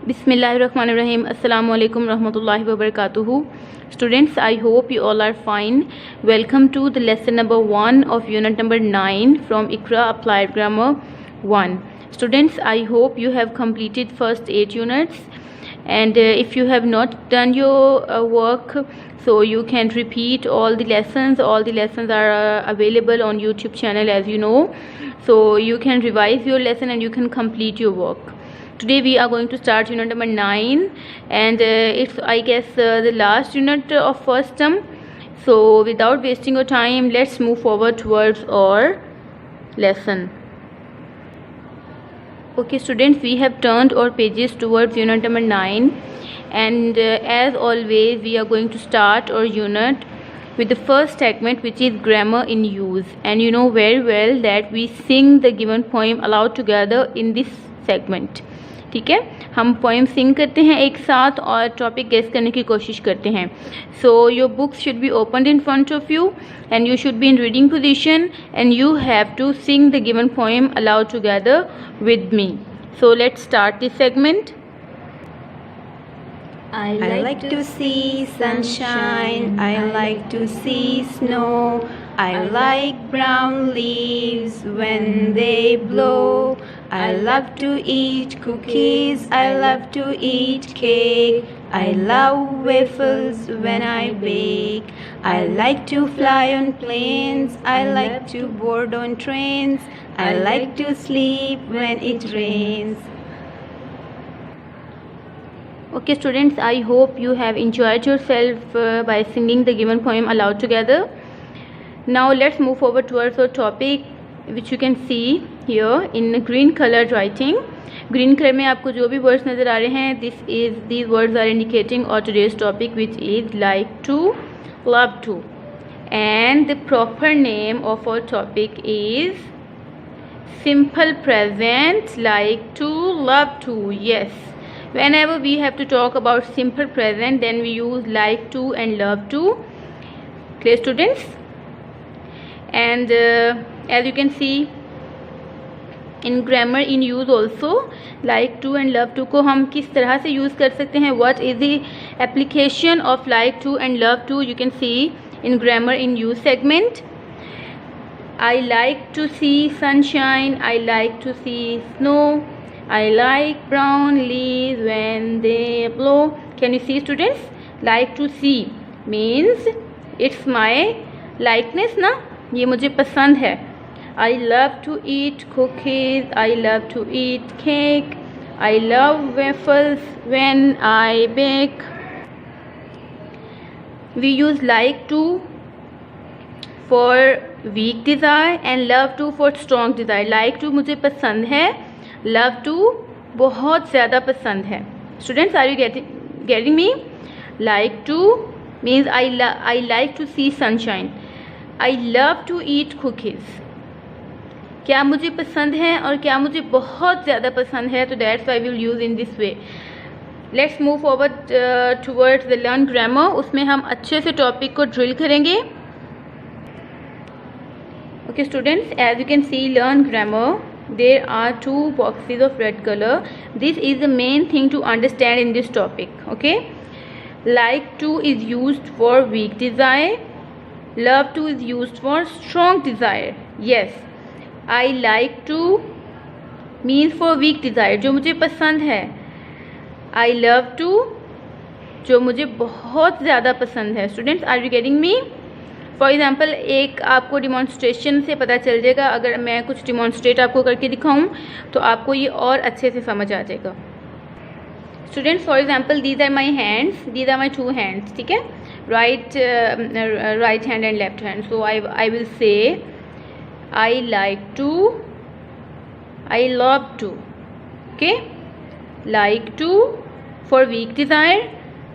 Bismillahirrahmanirrahim. Assalamu alaikum rahmatullahi wa barakatuhu. Students, I hope you all are fine. Welcome to the lesson number 1 of unit number 9 from Iqra Applied Grammar 1. Students, I hope you have completed first 8 units, and if you have not done your work, so you can repeat all the lessons. All the lessons are available on YouTube channel, as you know, so you can revise your lesson and you can complete your work. Today we are going to start unit number 9, and it's I guess the last unit of first term. So without wasting your time, let's move forward towards our lesson. Okay students, we have turned our pages towards unit number 9, and as always we are going to start our unit with the first segment, which is grammar in use. And you know very well that we sing the given poem aloud together in this segment. ठीक है, हम poem सिंग करते हैं एक साथ और topic guess करने की कोशिश करते हैं. So your books should be opened in front of you and you should be in reading position, and you have to sing the given poem aloud together with me. So let's start this segment. I like to see sunshine, I like to see snow, I like brown leaves when they blow. I love to eat cookies, I love to eat cake, I love waffles when I bake. I like to fly on planes, I like to board on trains, I like to sleep when it rains. Okay students, I hope you have enjoyed yourself by singing the given poem aloud together. Now let's move forward towards our topic, which you can see here in green colored writing. Green color में आपको जो भी words नज़र आ रहे हैं, these words are indicating our today's topic, which is like to, love to. And the proper name of our topic is simple present, like to, love to. Yes, whenever we have to talk about simple present, then we use like to and love to. Clear students? And as you can see in grammar in use also, like to and love to को हम किस तरह से use कर सकते हैं, what is the application of like to and love to, you can see in grammar in use segment. I like to see sunshine, I like to see snow, I like brown leaves when they blow. Can you see students? Like to see means it's my likeness ना, ये मुझे पसंद है. I love to eat cookies, I love to eat cake, I love waffles when I bake. We use like to for weak desire and love to for strong desire. Like to मुझे पसंद है, love to बहुत ज़्यादा पसंद है. Students, are you getting me? Like to means I like to see sunshine. I love to eat cookies. क्या मुझे पसंद है और क्या मुझे बहुत ज़्यादा पसंद है, तो that's why we will use in this way. Let's move forward towards the learn grammar. उसमें हम अच्छे से टॉपिक को ड्रिल करेंगे. Okay students, as you can see, learn grammar. There are 2 boxes of red color. This is the main thing to understand in this topic. Okay, like to is used for weak desire, love to is used for strong desire. Yes, I like to means for weak desire, जो मुझे पसंद है. I love to, जो मुझे बहुत ज़्यादा पसंद है. Students, are you getting me? For example एक आपको डिमॉन्स्ट्रेशन से पता चल जाएगा. अगर मैं कुछ डिमॉन्स्ट्रेट आपको करके दिखाऊं तो आपको ये और अच्छे से समझ आ जाएगा. Students, for example these are my hands, these are my 2 hands. ठीक है, right hand and left hand. So I will say I like to, I love to. Okay, like to for weak desire,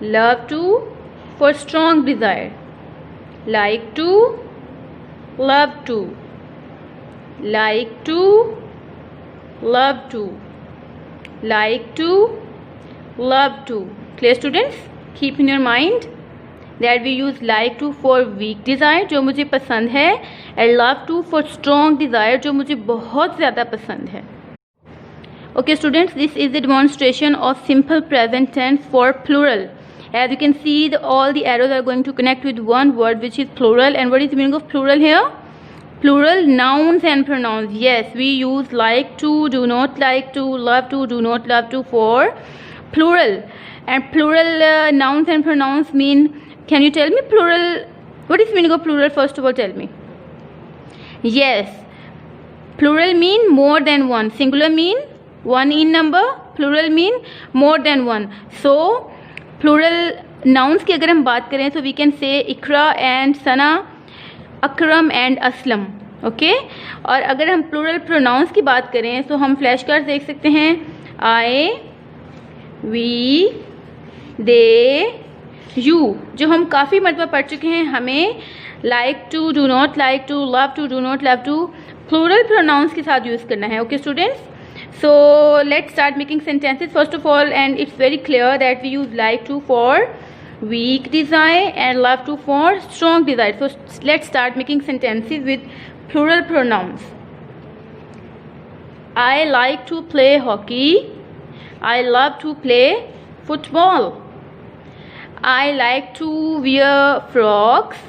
love to for strong desire. Like to, love to, like to, love to, like to, love to. Clear students? Keep in your mind that we use like to for weak desire, जो मुझे पसंद है, and love to for strong desire, जो मुझे बहुत ज़्यादा पसंद है. Okay students, this is the demonstration of simple present tense for plural. As you can see, all the arrows are going to connect with one word, which is plural. And what is the meaning of plural here? Plural nouns and pronouns. Yes, we use like to, do not like to, love to, do not love to for plural. And plural nouns and pronouns mean, can you tell me plural, what is the meaning of plural? First of all, tell me. Yes, plural mean more than one. Singular mean one in number, plural mean more than one. So plural nouns की अगर हम बात करें तो we can say Iqra and Sana, Akram and Aslam. Okay और अगर हम plural pronounce की बात करें तो हम फ्लैश कार्ड देख सकते हैं. आई, वी, दे, यू, जो हम काफ़ी मरतबा पढ़ चुके हैं. हमें like to, do not like to, love to, do not love to plural pronouns के साथ यूज़ करना है. Okay students, so let's start making sentences first of all, and it's very clear that we use like to for weak desire and love to for strong desire. So let's start making sentences with plural pronouns. I like to play hockey. I love to play football. I like to wear frocks.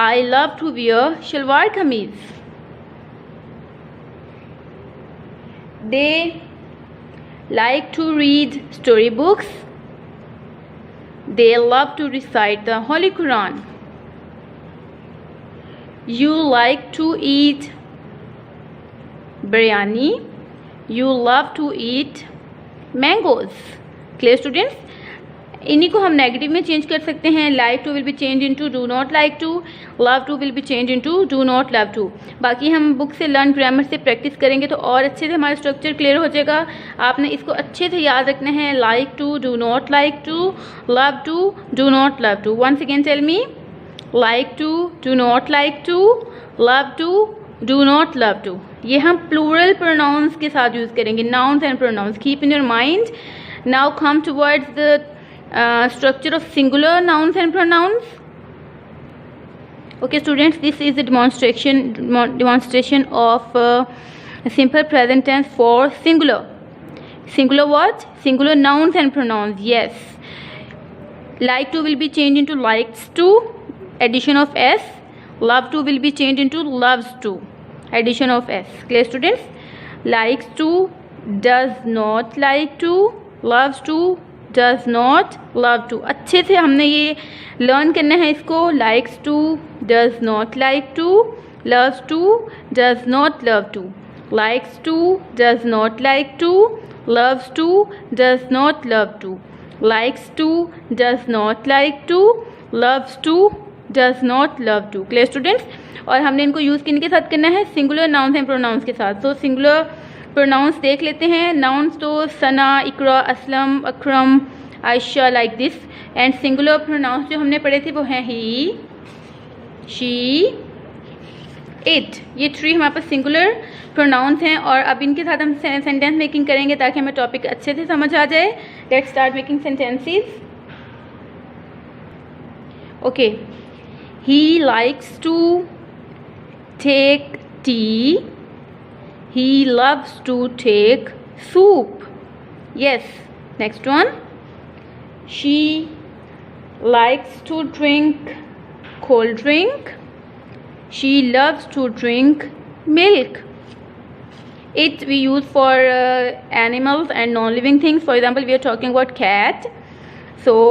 I love to wear shalwar kameez. They like to read storybooks. They love to recite the Holy Quran. You like to eat biryani. You love to eat mangoes. Clear students? इन्हीं को हम negative में change कर सकते हैं. Like to will be change into do not like to, love to will be change into do not love to. बाकी हम book से लर्न ग्रामर से प्रैक्टिस करेंगे तो और अच्छे से हमारा स्ट्रक्चर क्लियर हो जाएगा. आपने इसको अच्छे से याद रखना है. Like to, do not like to, love to, do not love to. Once again tell me. Like to, do not like to, love to, do not love to. ये हम प्लूरल प्रोनाउंस के साथ यूज़ करेंगे. Nouns and pronouns keep in your mind. Now come towards the structure of singular nouns and pronouns. Okay students, this is the demonstration of simple present tense for singular. Singular what? Singular nouns and pronouns. Yes, like to will be changed into likes to, addition of s. Love to will be changed into loves to, addition of s. Clear students? Likes to, does not like to, loves to, does not love to. अच्छे से हमने ये learn करना है इसको. likes to, does not like to, loves to, does not love to. likes to, does not like to, loves to, does not love to. likes to, does not like to, loves to, does not love to. Clear students? और हमने इनको use किन के साथ करना है? Singular nouns and pronounce के साथ. तो सिंगुलर प्रोनाउंस देख लेते हैं. नाउन्स तो Sana, Iqra, Aslam, Akram, Ayesha, like this. And singular pronouns जो हमने पढ़े थे वो हैं ही, शी, इट. ये थ्री हमारे पास सिंगुलर प्रोनाउंस हैं. और अब इनके साथ हम सेंटेंस मेकिंग करेंगे ताकि हमें टॉपिक अच्छे से समझ आ जाए. Let's start making sentences. Okay, he likes to take tea. He loves to take soup. Yes. Next one. She likes to drink cold drink. She loves to drink milk. It we use for animals and non-living things. For example, we are talking about cat. So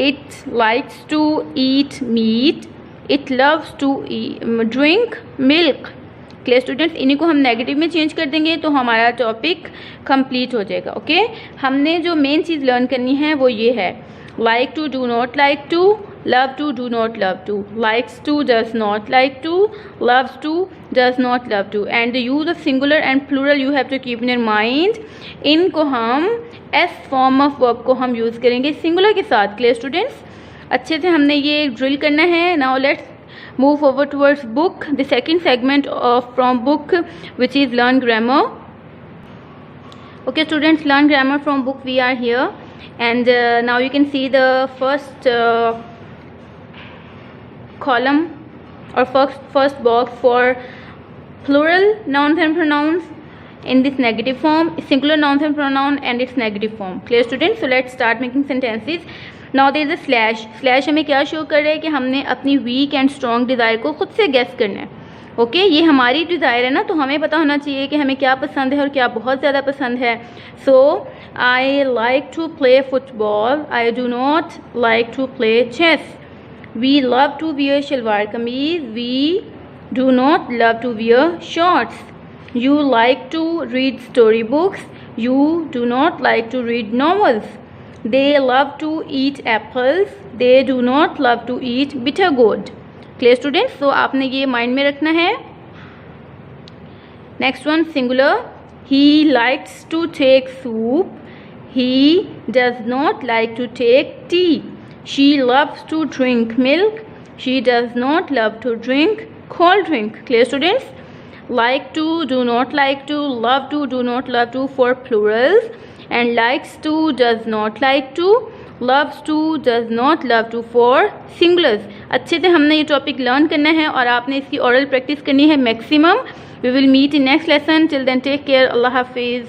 it likes to eat meat. It loves to drink milk. Clear students, इन्हीं को हम negative में change कर देंगे तो हमारा topic complete हो जाएगा. ओके, हमने जो मेन चीज़ लर्न करनी है वो ये है. Like to, do not like to, love to, do not love to, likes to, does not like to, loves to, does not love to. And the use of singular and plural you have to keep in your mind. इनको हम S form of verb को हम use करेंगे singular के साथ. Clear students, अच्छे से हमने ये ड्रिल करना है. Now let's move over towards book, the second segment of from book, which is learn grammar. Okay students, learn grammar from book. We are here, and now you can see the first column or first box for plural nouns and pronouns. in this negative form, singular nouns and pronoun and its negative form. Clear students? So let's start making sentences. Now there is a slash. Slash हमें क्या show कर रहा है कि हमने अपनी weak and strong desire को खुद से guess करना है. ओके ये हमारी डिज़ायर है ना, तो हमें पता होना चाहिए कि हमें क्या पसंद है और क्या बहुत ज़्यादा पसंद है. So I like to play football, I do not like to play chess. We love to wear shalwar kameez, we do not love to wear shorts. You like to read story books, you do not like to read novels. They love to eat apples, they do not love to eat bitter gourd. Clear students? तो आपने ये mind में रखना है. Next one singular. He likes to take soup, he does not like to take tea. She loves to drink milk, she does not love to drink cold drink. Clear students? Like to, do not like to, love to, do not love to for plurals, and likes to, does not like to, loves to, does not love to for singulars. अच्छे से हमने ये topic learn करना है और आपने इसकी oral practice करनी है maximum. We will meet in next lesson. Till then take care. अल्लाह हाफिज़.